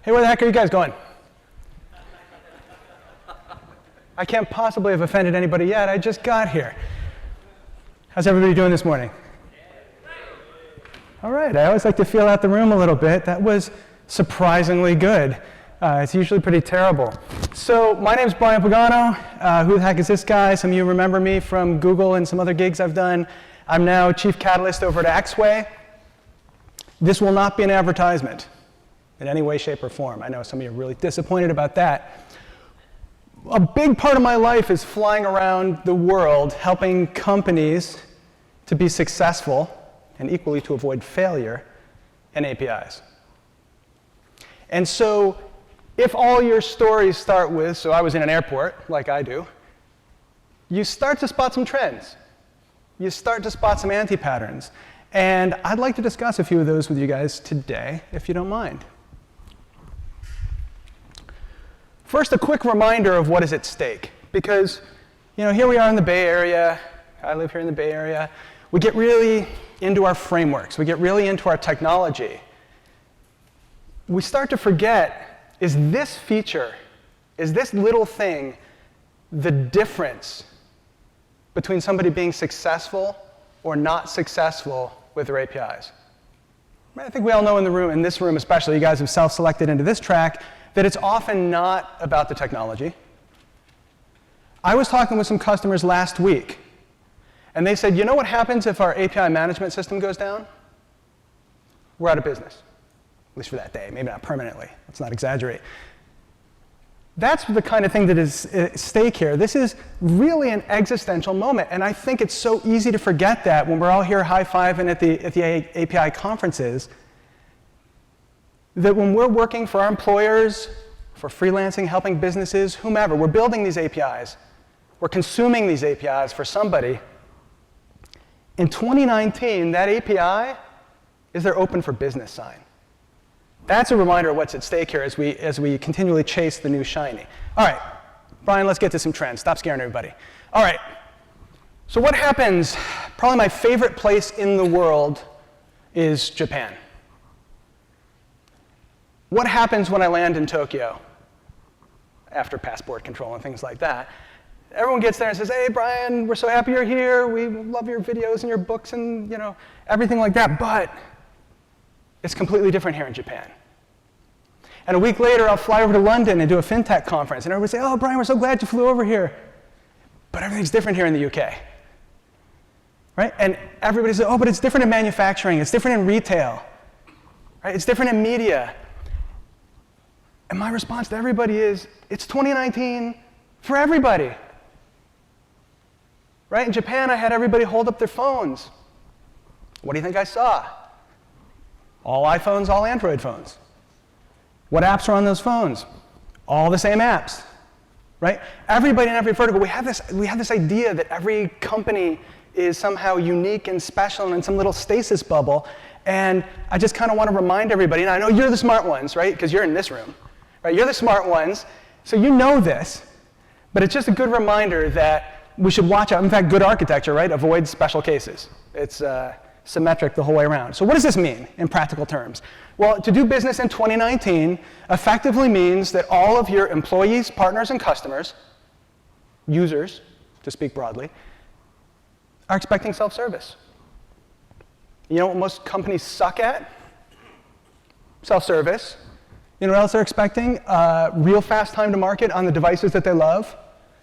Hey, where the heck are you guys going? I can't possibly have offended anybody yet. I just got here. How's everybody doing this morning? All right, I always like to feel out the room a little bit. That was surprisingly good. It's usually pretty terrible. So my name's Brian Pagano. Who the heck is this guy? Some of you remember me from Google and some other gigs I've done. I'm now Chief Catalyst over at Axway. This will not be an advertisement in any way, shape, or form. I know some of you are really disappointed about that. A big part of my life is flying around the world helping companies to be successful and equally to avoid failure in APIs. And so if all your stories start with, so I was in an airport, like I do, you start to spot some trends. You start to spot some anti-patterns. And I'd like to discuss a few of those with you guys today, if you don't mind. First, a quick reminder of what is at stake. Because, here we are in the Bay Area. I live here in the Bay Area. We get really into our frameworks. We get really into our technology. We start to forget, is this feature, is this little thing the difference between somebody being successful or not successful with their APIs? I think we all know in this room especially, you guys have self-selected into this track, that it's often not about the technology. I was talking with some customers last week, and they said, you know what happens if our API management system goes down? We're out of business, at least for that day, maybe not permanently. Let's not exaggerate. That's the kind of thing that is at stake here. This is really an existential moment, and I think it's so easy to forget that when we're all here high-fiving at the API conferences, that when we're working for our employers, for freelancing, helping businesses, whomever, we're building these APIs, we're consuming these APIs for somebody. In 2019, that API is their open for business sign. That's a reminder of what's at stake here as we continually chase the new shiny. All right, Brian, let's get to some trends. Stop scaring everybody. All right, so what happens, probably my favorite place in the world is Japan. What happens when I land in Tokyo after passport control and things like that? Everyone gets there and says, hey, Brian, we're so happy you're here. We love your videos and your books and everything like that. But it's completely different here in Japan. And a week later, I'll fly over to London and do a fintech conference. And everybody say, oh, Brian, we're so glad you flew over here. But everything's different here in the UK. Right? And everybody says, oh, but it's different in manufacturing. It's different in retail. Right? It's different in media. And my response to everybody is, it's 2019 for everybody. Right? In Japan, I had everybody hold up their phones. What do you think I saw? All iPhones, all Android phones. What apps are on those phones? All the same apps. Right? Everybody in every vertical, we have this idea that every company is somehow unique and special and in some little stasis bubble. And I just kind of want to remind everybody, and I know you're the smart ones, right? Because you're in this room. Right? You're the smart ones, so you know this, but it's just a good reminder that we should watch out. In fact, good architecture, right, avoids special cases. It's symmetric the whole way around. So what does this mean in practical terms? Well, to do business in 2019 effectively means that all of your employees, partners, and customers, users, to speak broadly, are expecting self-service. You know what most companies suck at? Self-service. You know what else they're expecting? Real fast time to market on the devices that they love.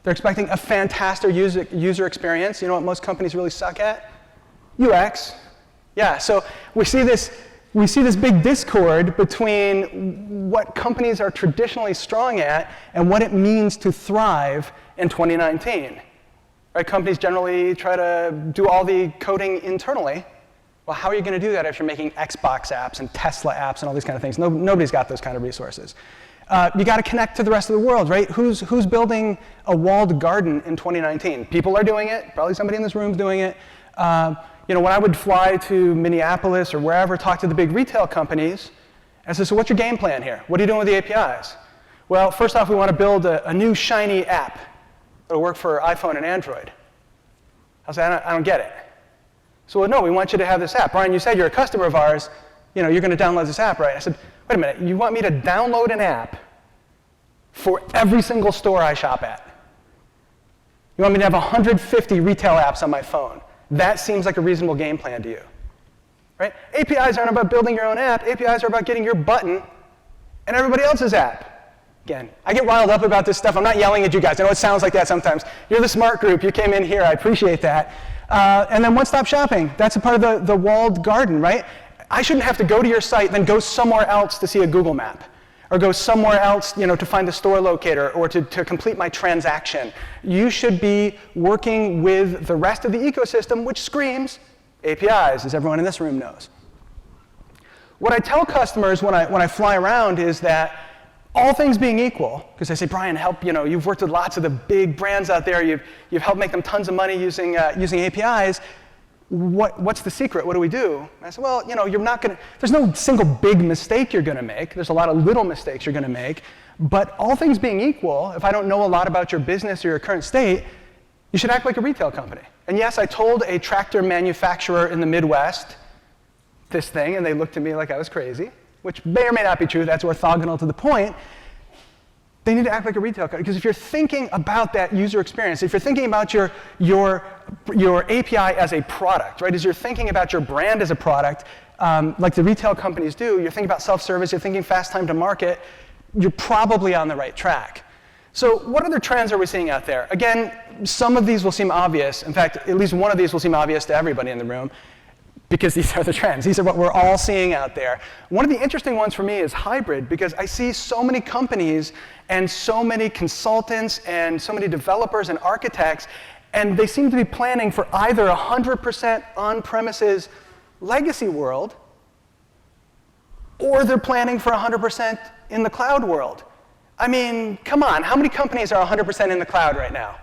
They're expecting a fantastic user experience. You know what most companies really suck at? UX. Yeah, so we see this big discord between what companies are traditionally strong at and what it means to thrive in 2019. Right? Companies generally try to do all the coding internally. Well, how are you going to do that if you're making Xbox apps and Tesla apps and all these kind of things? Nobody's got those kind of resources. You got to connect to the rest of the world, right? Who's building a walled garden in 2019? People are doing it. Probably somebody in this room is doing it. When I would fly to Minneapolis or wherever, talk to the big retail companies, and say, so what's your game plan here? What are you doing with the APIs? Well, first off, we want to build a new shiny app that'll work for iPhone and Android. I said, I don't get it. So, well, no, we want you to have this app. Brian, you said you're a customer of ours. You're going to download this app, right? I said, wait a minute, you want me to download an app for every single store I shop at? You want me to have 150 retail apps on my phone? That seems like a reasonable game plan to you, right? APIs aren't about building your own app. APIs are about getting your button and everybody else's app. Again, I get riled up about this stuff. I'm not yelling at you guys. I know it sounds like that sometimes. You're the smart group. You came in here. I appreciate that. And then one-stop shopping. That's a part of the walled garden, right? I shouldn't have to go to your site, then go somewhere else to see a Google map, or go somewhere else, to find the store locator, or to complete my transaction. You should be working with the rest of the ecosystem, which screams APIs, as everyone in this room knows. What I tell customers when I fly around is that all things being equal, because I say, Brian, you've worked with lots of the big brands out there, you've helped make them tons of money using APIs. What's the secret? What do we do? And I said, well, you're not going to, there's no single big mistake you're going to make. There's a lot of little mistakes you're going to make. But all things being equal, if I don't know a lot about your business or your current state, you should act like a retail company. And yes, I told a tractor manufacturer in the Midwest this thing, and they looked at me like I was crazy, which may or may not be true. That's orthogonal to the point. They need to act like a retail company, because if you're thinking about that user experience, if you're thinking about your API as a product, right? As you're thinking about your brand as a product, like the retail companies do, you're thinking about self-service, you're thinking fast time to market, you're probably on the right track. So what other trends are we seeing out there? Again, some of these will seem obvious. In fact, at least one of these will seem obvious to everybody in the room, because these are the trends. These are what we're all seeing out there. One of the interesting ones for me is hybrid, because I see so many companies and so many consultants and so many developers and architects, and they seem to be planning for either 100% on-premises legacy world, or they're planning for 100% in the cloud world. I mean, come on, how many companies are 100% in the cloud right now?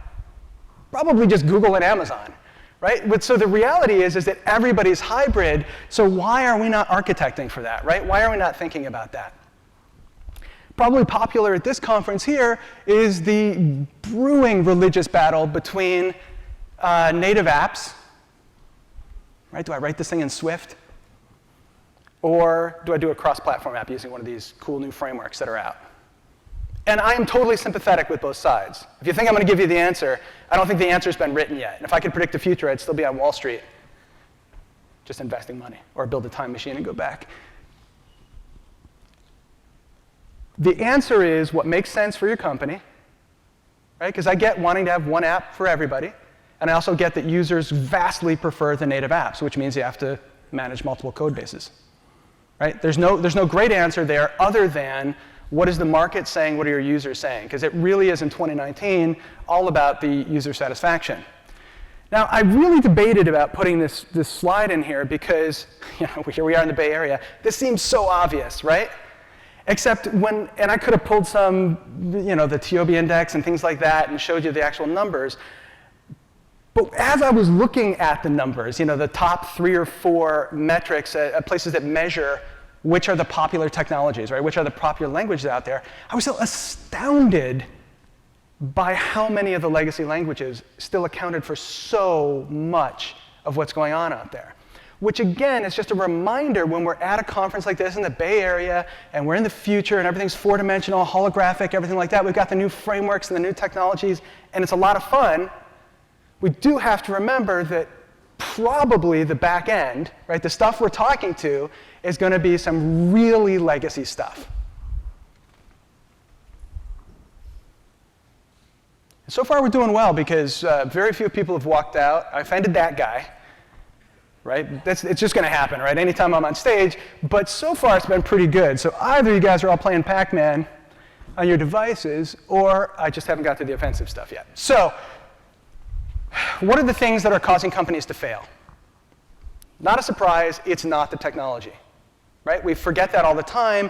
Probably just Google and Amazon. Right? But so the reality is that everybody's hybrid, so why are we not architecting for that, right? Why are we not thinking about that? Probably popular at this conference here is the brewing religious battle between native apps, right? Do I write this thing in Swift? Or do I do a cross-platform app using one of these cool new frameworks that are out? And I am totally sympathetic with both sides. If you think I'm going to give you the answer, I don't think the answer's been written yet. And if I could predict the future, I'd still be on Wall Street, just investing money, or build a time machine and go back. The answer is what makes sense for your company, right? Because I get wanting to have one app for everybody, and I also get that users vastly prefer the native apps, which means you have to manage multiple code bases, right? There's no great answer there other than what is the market saying? What are your users saying? Because it really is, in 2019, all about the user satisfaction. Now, I really debated about putting this slide in here because, here we are in the Bay Area. This seems so obvious, right? Except and I could have pulled some, the TOB index and things like that and showed you the actual numbers. But as I was looking at the numbers, the top 3 or 4 metrics, places that measure which are the popular technologies, right? Which are the popular languages out there, I was still astounded by how many of the legacy languages still accounted for so much of what's going on out there. Which again is just a reminder when we're at a conference like this in the Bay Area and we're in the future and everything's 4-dimensional, holographic, everything like that. We've got the new frameworks and the new technologies, and it's a lot of fun. We do have to remember that probably the back end, right, the stuff we're talking to, is going to be some really legacy stuff. So far we're doing well because very few people have walked out. I offended that guy, right? It's just going to happen, right? Anytime I'm on stage. But so far it's been pretty good. So either you guys are all playing Pac-Man on your devices, or I just haven't got to the offensive stuff yet. So what are the things that are causing companies to fail? Not a surprise, it's not the technology, right? We forget that all the time.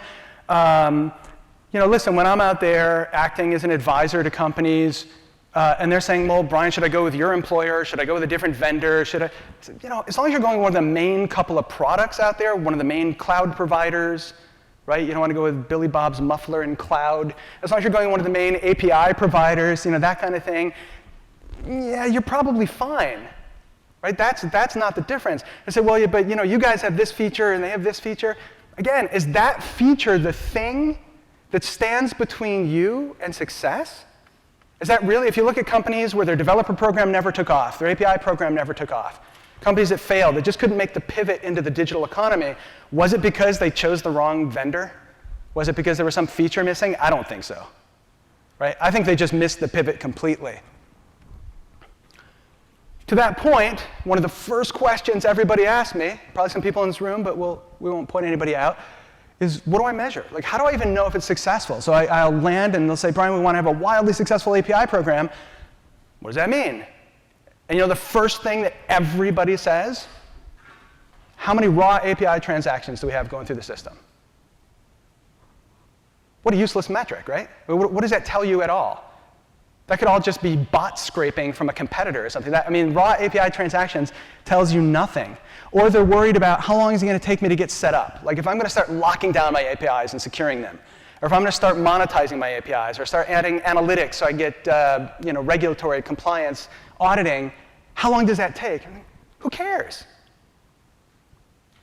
Listen, when I'm out there acting as an advisor to companies, and they're saying, well, Brian, should I go with your employer? Should I go with a different vendor? As long as you're going with one of the main couple of products out there, one of the main cloud providers, right? You don't want to go with Billy Bob's muffler in cloud. As long as you're going with one of the main API providers, that kind of thing, yeah, you're probably fine, right? That's not the difference. I say, well, yeah, but you guys have this feature and they have this feature. Again, is that feature the thing that stands between you and success? Is that really, if you look at companies where their developer program never took off, their API program never took off, companies that failed, that just couldn't make the pivot into the digital economy, was it because they chose the wrong vendor? Was it because there was some feature missing? I don't think so. Right? I think they just missed the pivot completely. To that point, one of the first questions everybody asked me, probably some people in this room, but we won't point anybody out, is what do I measure? Like, how do I even know if it's successful? So I'll land and they'll say, Brian, we want to have a wildly successful API program. What does that mean? And you know the first thing that everybody says? How many raw API transactions do we have going through the system? What a useless metric, right? What does that tell you at all? That could all just be bot scraping from a competitor or something. I mean, raw API transactions tells you nothing. Or they're worried about how long is it going to take me to get set up. Like if I'm going to start locking down my APIs and securing them, or if I'm going to start monetizing my APIs, or start adding analytics so I get regulatory compliance auditing, how long does that take? I mean, who cares?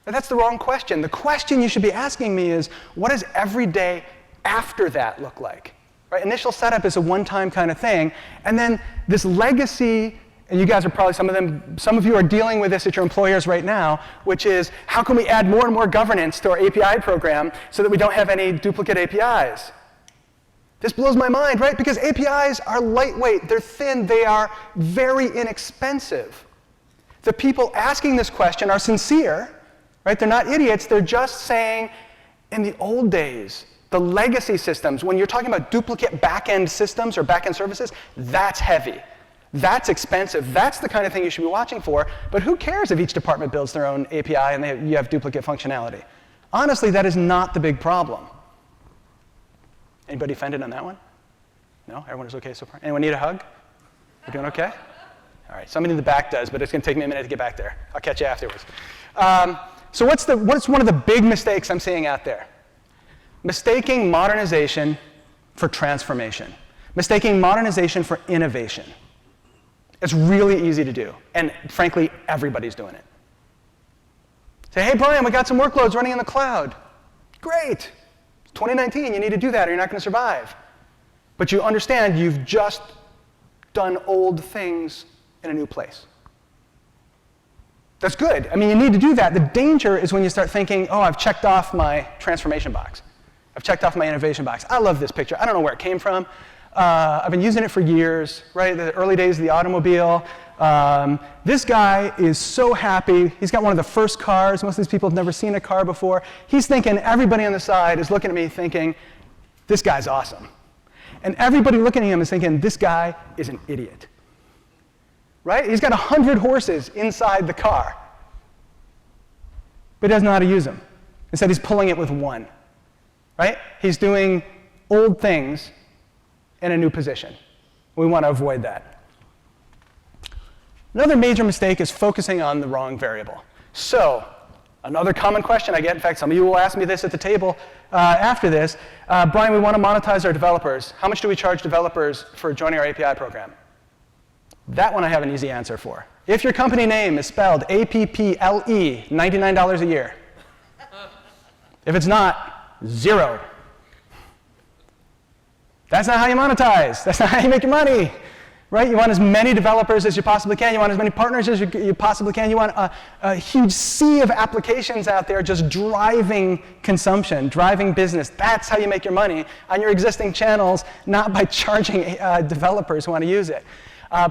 But that's the wrong question. The question you should be asking me is, what does every day after that look like? Right? Initial setup is a one-time kind of thing, and then this legacy, and you guys are probably, some of you are dealing with this at your employers right now, which is, how can we add more and more governance to our API program so that we don't have any duplicate APIs? This blows my mind, right? Because APIs are lightweight, they're thin, they are very inexpensive. The people asking this question are sincere, right? They're not idiots, they're just saying, in the old days, the legacy systems, when you're talking about duplicate back-end systems or back-end services, that's heavy. That's expensive. That's the kind of thing you should be watching for. But who cares if each department builds their own API and you have duplicate functionality? Honestly, that is not the big problem. Anybody offended on that one? No? Everyone is okay so far? Anyone need a hug? We're doing okay? All right, somebody in the back does, but it's going to take me a minute to get back there. I'll catch you afterwards. So what's one of the big mistakes I'm seeing out there? Mistaking modernization for transformation. Mistaking modernization for innovation. It's really easy to do, and frankly, everybody's doing it. Say, hey, Brian, we got some workloads running in the cloud. Great. It's 2019, you need to do that or you're not going to survive. But you understand you've just done old things in a new place. That's good. I mean, you need to do that. The danger is when you start thinking, oh, I've checked off my transformation box. I've checked off my innovation box. I love this picture. I don't know where it came from. I've been using it for years, right? The early days of the automobile. This guy is so happy. He's got one of the first cars. Most of these people have never seen a car before. He's thinking, everybody on the side is looking at me thinking, this guy's awesome. And everybody looking at him is thinking, this guy is an idiot. Right? He's got 100 horses inside the car. But he doesn't know how to use them. Instead, he's pulling it with one. Right? He's doing old things in a new position. We want to avoid that. Another major mistake is focusing on the wrong variable. So, another common question I get, in fact, some of you will ask me this at the table after this, Brian, we want to monetize our developers. How much do we charge developers for joining our API program? That one I have an easy answer for. If your company name is spelled APPLE, $99 a year. If it's not, $0. That's not how you monetize. That's not how you make your money. Right? You want as many developers as you possibly can. You want as many partners as you possibly can. You want a huge sea of applications out there just driving consumption, driving business. That's how you make your money on your existing channels, not by charging developers who want to use it.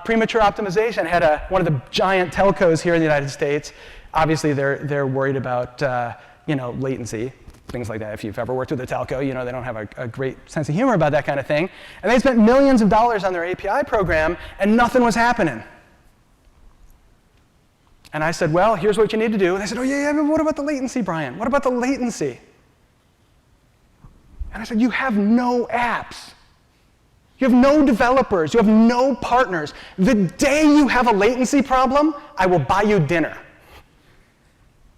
Premature optimization had one of the giant telcos here in the United States. Obviously, they're worried about latency. Things like that. If you've ever worked with a telco, you know they don't have a great sense of humor about that kind of thing. And they spent millions of dollars on their API program, and nothing was happening. And I said, well, here's what you need to do. And they said, oh, yeah, but what about the latency, Brian? What about the latency? And I said, you have no apps. You have no developers. You have no partners. The day you have a latency problem, I will buy you dinner.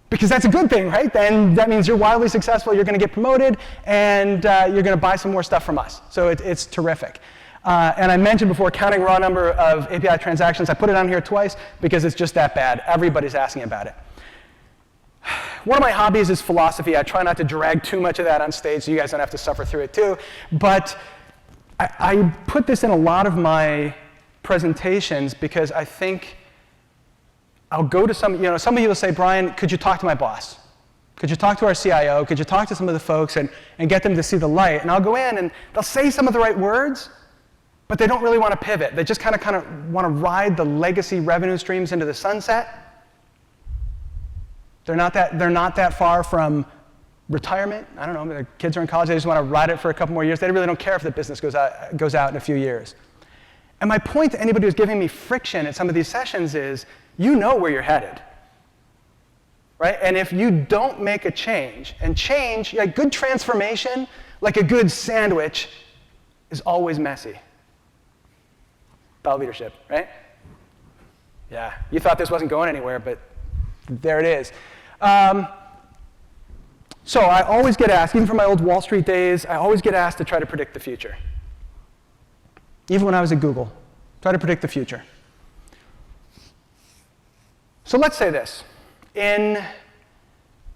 Because that's a good thing, right? Then that means you're wildly successful, you're going to get promoted, and you're going to buy some more stuff from us. So it's terrific. And I mentioned before counting raw number of API transactions. I put it on here twice because it's just that bad. Everybody's asking about it. One of my hobbies is philosophy. I try not to drag too much of that on stage so you guys don't have to suffer through it too. But I put this in a lot of my presentations because I think I'll go to some of you will say, Brian, could you talk to my boss? Could you talk to our CIO? Could you talk to some of the folks and get them to see the light? And I'll go in and they'll say some of the right words, but they don't really want to pivot. They just kind of want to ride the legacy revenue streams into the sunset. They're not that far from retirement. I don't know, their kids are in college, they just want to ride it for a couple more years. They really don't care if the business goes out in a few years. And my point to anybody who's giving me friction at some of these sessions is, you know where you're headed, right? And if you don't make a change, and change, like good transformation, like a good sandwich, is always messy. Thought leadership, right? Yeah, you thought this wasn't going anywhere, but there it is. So I always get asked, even from my old Wall Street days, I always get asked to try to predict the future. Even when I was at Google, try to predict the future. So let's say this. In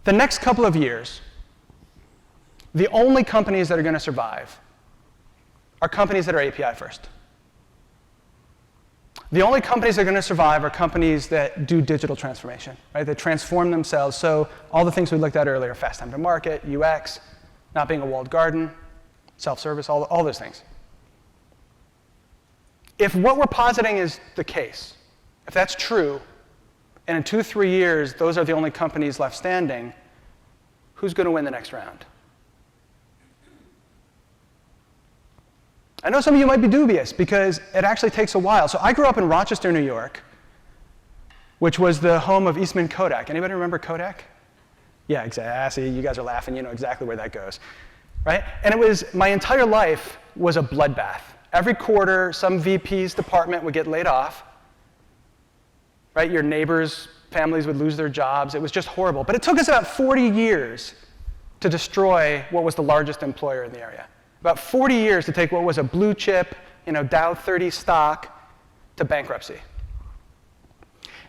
the next couple of years, the only companies that are going to survive are companies that are API first. The only companies that are going to survive are companies that do digital transformation, right? That transform themselves. So all the things we looked at earlier, fast time to market, UX, not being a walled garden, self-service, all those things. If what we're positing is the case, if that's true, and in 2-3 years, those are the only companies left standing, who's going to win the next round? I know some of you might be dubious because it actually takes a while. So I grew up in Rochester, New York, which was the home of Eastman Kodak. Anybody remember Kodak? Yeah, exactly. See, you guys are laughing. You know exactly where that goes, right? And it was, my entire life was a bloodbath. Every quarter, some VP's department would get laid off, right? Your neighbors' families would lose their jobs. It was just horrible. But it took us about 40 years to destroy what was the largest employer in the area. About 40 years to take what was a blue chip, Dow 30 stock to bankruptcy.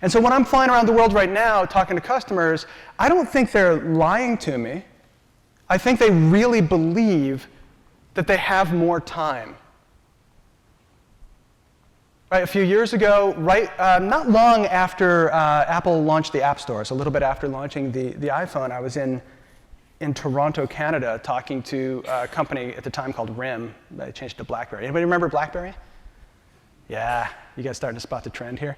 And so when I'm flying around the world right now talking to customers, I don't think they're lying to me. I think they really believe that they have more time. Right, a few years ago, not long after Apple launched the App Store, so a little bit after launching the iPhone, I was in Toronto, Canada, talking to a company at the time called RIM. They changed it to BlackBerry. Anybody remember BlackBerry? Yeah, you guys starting to spot the trend here.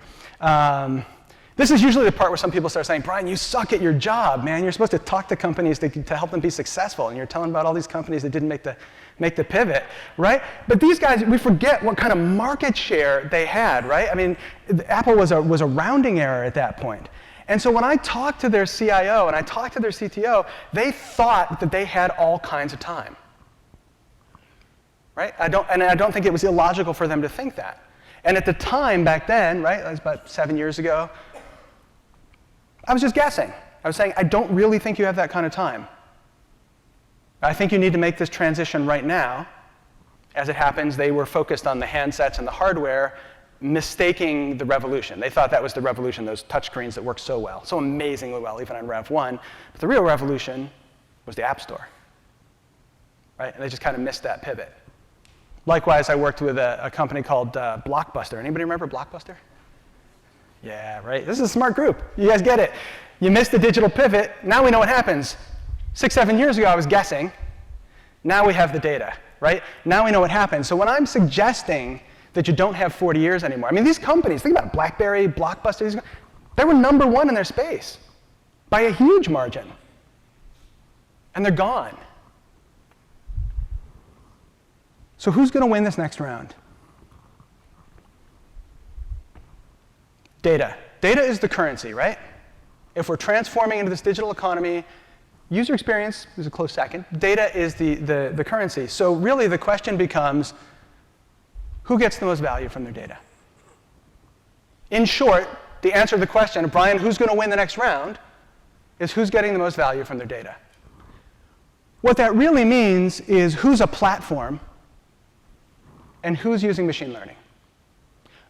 This is usually the part where some people start saying, Brian, you suck at your job, man. You're supposed to talk to companies to help them be successful, and you're telling about all these companies that didn't make the pivot, right? But these guys, we forget what kind of market share they had, right? I mean, Apple was a rounding error at that point. And so when I talked to their CIO and I talked to their CTO, they thought that they had all kinds of time, right? I don't think it was illogical for them to think that. And at the time back then, right, that was about 7 years ago, I was just guessing. I was saying, I don't really think you have that kind of time. I think you need to make this transition right now. As it happens, they were focused on the handsets and the hardware, mistaking the revolution. They thought that was the revolution, those touchscreens that work so well, so amazingly well, even on Rev 1. But the real revolution was the App Store, right? And they just kind of missed that pivot. Likewise, I worked with a company called Blockbuster. Anybody remember Blockbuster? Yeah, right. This is a smart group. You guys get it. You missed the digital pivot. Now we know what happens. 6-7 years ago, I was guessing. Now we have the data, right? Now we know what happens. So when I'm suggesting that you don't have 40 years anymore, I mean, these companies, think about it, BlackBerry, Blockbuster, they were number one in their space by a huge margin. And they're gone. So who's going to win this next round? Data. Data is the currency, right? If we're transforming into this digital economy, user experience is a close second. Data is the currency. So really the question becomes, who gets the most value from their data? In short, the answer to the question, Brian, who's going to win the next round, is who's getting the most value from their data. What that really means is who's a platform and who's using machine learning.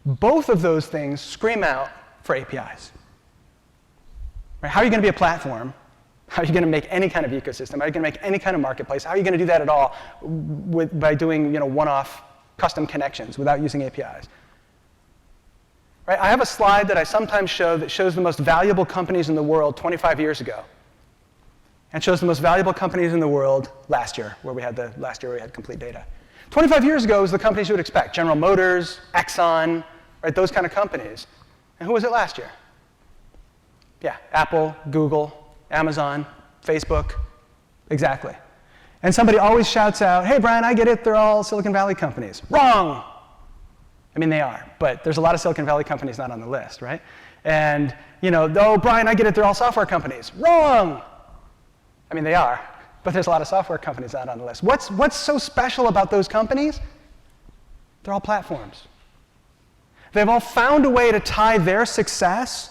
Both of those things scream out for APIs. Right? How are you going to be a platform How are you going to make any kind of ecosystem? How are you going to make any kind of marketplace? How are you going to do that at all by doing one-off custom connections without using APIs? Right? I have a slide that I sometimes show that shows the most valuable companies in the world 25 years ago, and shows the most valuable companies in the world last year, where we had complete data. 25 years ago was the companies you would expect: General Motors, Exxon, right? Those kind of companies. And who was it last year? Yeah, Apple, Google, Amazon, Facebook, exactly. And somebody always shouts out, "Hey, Brian, I get it. They're all Silicon Valley companies." Wrong. I mean, they are, but there's a lot of Silicon Valley companies not on the list, right? And, "Oh, Brian, I get it, they're all software companies." Wrong! I mean, they are, but there's a lot of software companies not on the list. What's so special about those companies? They're all platforms. They've all found a way to tie their success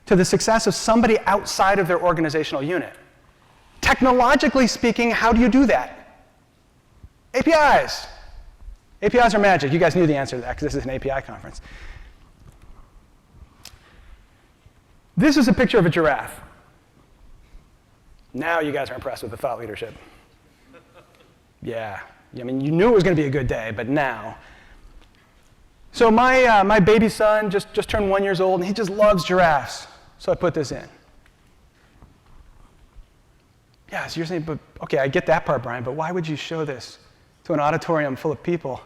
to the success of somebody outside of their organizational unit. Technologically speaking, how do you do that? APIs. APIs are magic. You guys knew the answer to that because this is an API conference. This is a picture of a giraffe. Now you guys are impressed with the thought leadership. Yeah. I mean, you knew it was going to be a good day, but now. So my baby son just turned 1 year old, and he just loves giraffes. So I put this in. Yeah, so you're saying, but okay, I get that part, Brian, but why would you show this to an auditorium full of people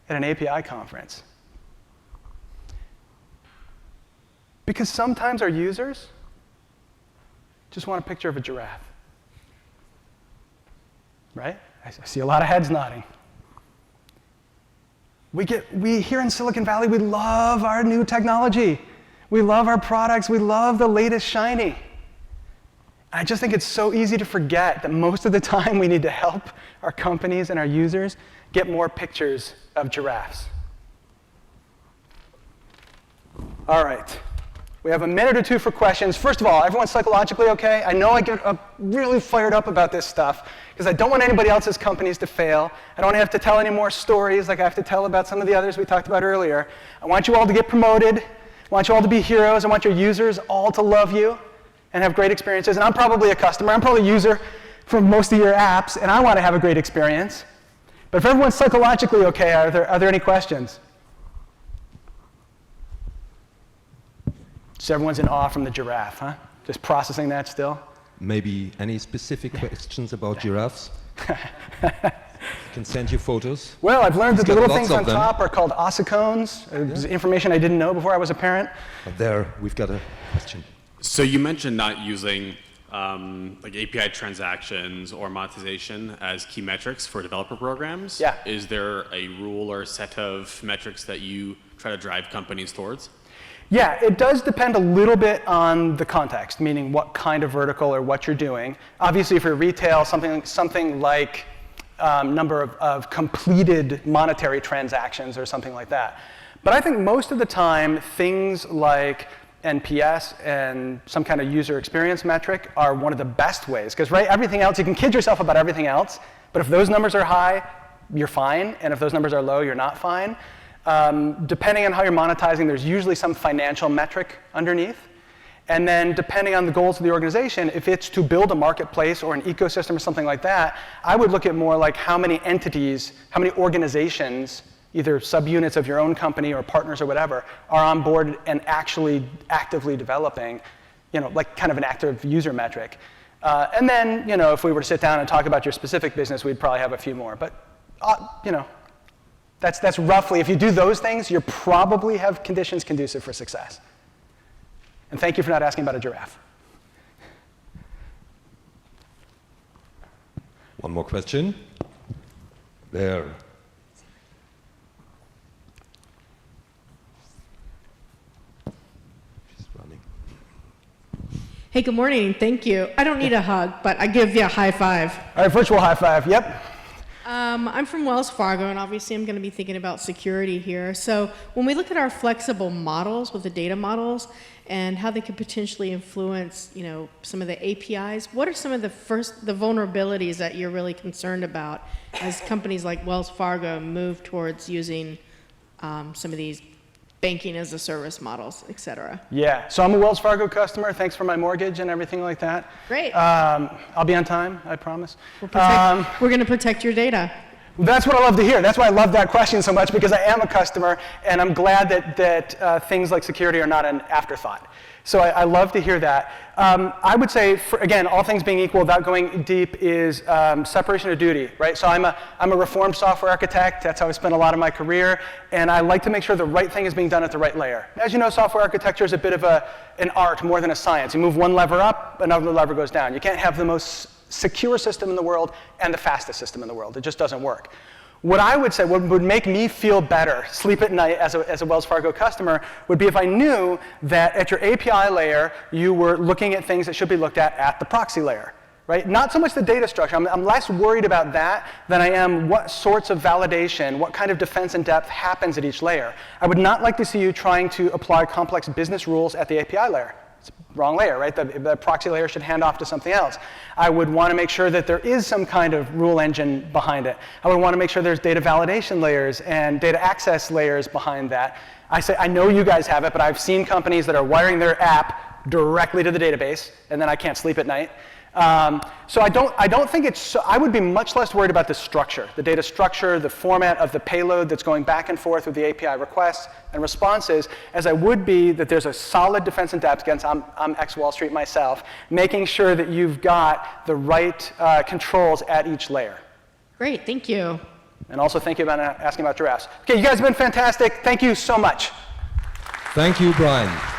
at an API conference? Because sometimes our users just want a picture of a giraffe. Right? I see a lot of heads nodding. We here in Silicon Valley, we love our new technology. We love our products. We love the latest shiny. I just think it's so easy to forget that most of the time we need to help our companies and our users get more pictures of giraffes. All right. We have a minute or two for questions. First of all, everyone's psychologically okay? I know I get really fired up about this stuff because I don't want anybody else's companies to fail. I don't want to have to tell any more stories like I have to tell about some of the others we talked about earlier. I want you all to get promoted. I want you all to be heroes. I want your users all to love you and have great experiences. And I'm probably a customer. I'm probably a user for most of your apps, and I want to have a great experience. But if everyone's psychologically okay, are there any questions? So everyone's in awe from the giraffe, huh? Just processing that still? Maybe any specific questions about giraffes? I can send you photos. Well, I've learned that the little things on top are called ossicones. It's information I didn't know before I was a parent. There, we've got a question. So you mentioned not using like API transactions or monetization as key metrics for developer programs. Yeah. Is there a rule or a set of metrics that you try to drive companies towards? Yeah, it does depend a little bit on the context, meaning what kind of vertical or what you're doing. Obviously, for retail, something like number of completed monetary transactions or something like that. But I think most of the time, things like NPS and some kind of user experience metric are one of the best ways. Because everything else, you can kid yourself about everything else, but if those numbers are high, you're fine. And if those numbers are low, you're not fine. Depending on how you're monetizing, there's usually some financial metric underneath. And then depending on the goals of the organization, if it's to build a marketplace or an ecosystem or something like that, I would look at more like how many entities, how many organizations, either subunits of your own company or partners or whatever, are on board and actually actively developing, like kind of an active user metric. And then, if we were to sit down and talk about your specific business, we'd probably have a few more. But, that's roughly, if you do those things, you probably have conditions conducive for success. And thank you for not asking about a giraffe. One more question. There. She's running. Hey, good morning. Thank you. I don't need a hug, but I give you a high five. All right, virtual high five. Yep. I'm from Wells Fargo, and obviously I'm going to be thinking about security here. So when we look at our flexible models with the data models and how they could potentially influence, some of the APIs, what are some of the vulnerabilities that you're really concerned about as companies like Wells Fargo move towards using some of these banking as a service models, et cetera. Yeah, so I'm a Wells Fargo customer. Thanks for my mortgage and everything like that. Great. I'll be on time, I promise. We're going to protect your data. That's what I love to hear. That's why I love that question so much, because I am a customer, and I'm glad that things like security are not an afterthought. So I love to hear that. I would say, again, all things being equal, without going deep, is separation of duty, right? So I'm a reformed software architect. That's how I spent a lot of my career, and I like to make sure the right thing is being done at the right layer. As you know, software architecture is a bit of an art more than a science. You move one lever up, another lever goes down. You can't have the most secure system in the world and the fastest system in the world. It just doesn't work. What I would say, what would make me feel better, sleep at night as a Wells Fargo customer, would be if I knew that at your API layer, you were looking at things that should be looked at the proxy layer, right? Not so much the data structure. I'm less worried about that than I am what sorts of validation, what kind of defense and depth happens at each layer. I would not like to see you trying to apply complex business rules at the API layer. It's the wrong layer, right? The proxy layer should hand off to something else. I would want to make sure that there is some kind of rule engine behind it. I would want to make sure there's data validation layers and data access layers behind that. I know you guys have it, but I've seen companies that are wiring their app directly to the database, and then I can't sleep at night. So I don't think it's so, I would be much less worried about the structure, the data structure, the format of the payload that's going back and forth with the API requests and responses, as I would be that there's a solid defense and depth against, I'm ex-Wall Street myself, making sure that you've got the right controls at each layer. Great, thank you. And also thank you about asking about giraffes. Okay, you guys have been fantastic. Thank you so much. Thank you, Brian.